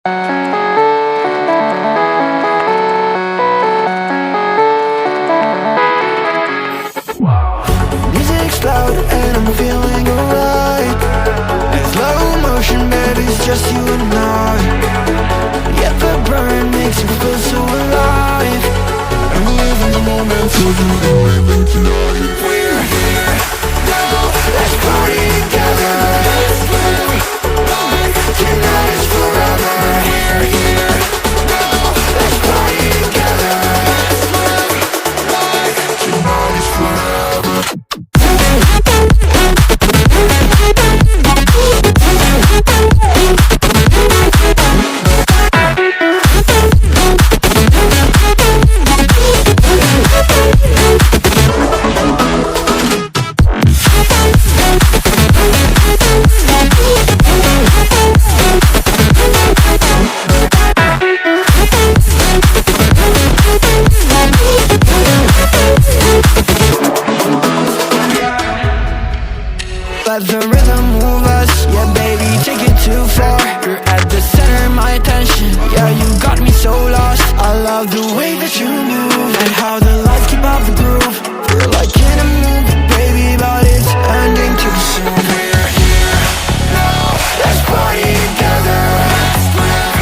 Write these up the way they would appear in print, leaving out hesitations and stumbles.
Music's loud and I'm feeling alright. In slow motion, baby, it's just you and I. Yeah, the burn makes you feel so alive. I'm living the moment, so do the living tonight. We're here now, let's party together. Let's live life, tonight is forever. We're here now, let's party together. Let's live life, tonight is forever. Let the rhythm move us, yeah baby, take it too far. You're at the center of my attention, yeah you got me so lost. I love the way that you move, and how the lights keep up the groove. We're like in a movie, baby, but it's ending too soon. We're here now, let's party together. Let's live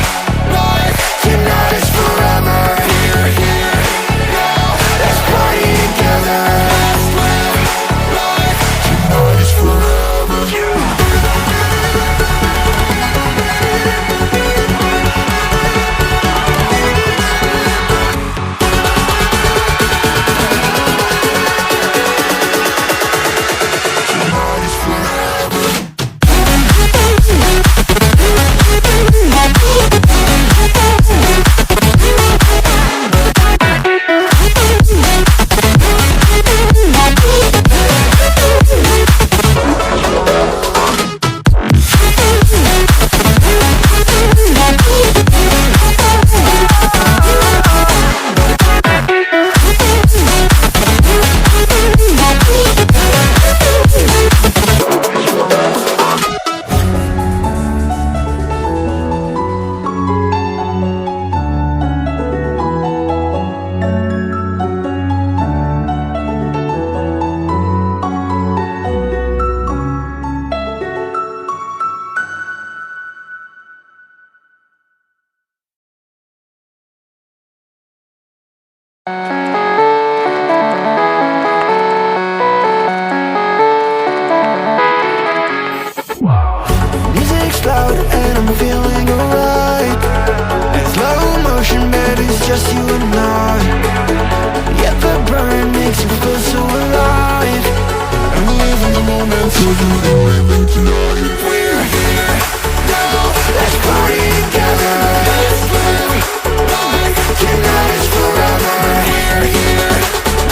life, tonight is forever. We're here now, let's party together. Let's live life, tonight is forever. Music's loud and I'm feeling alright. In slow motion, baby, it's just you and I. Yeah, the burn makes you feel so alive. I'm living the moment, so do the living tonight. We're here now, let's party together. Let's live life, tonight is forever. We're here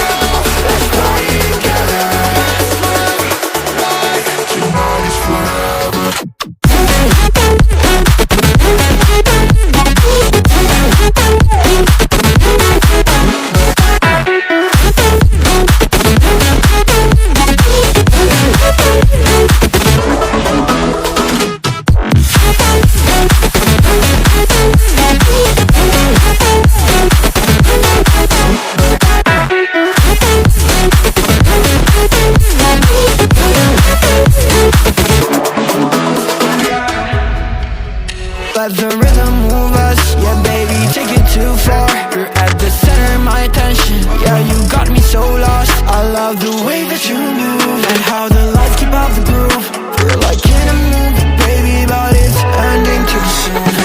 now, let's party together. Let's live life, tonight is forever. Let the rhythm move us, yeah baby, take it too far. You're at the center of my attention, yeah you got me so lost. I love the way that you move, and how the lights keep up the groove. We're like in a movie, baby, but it's ending too soon.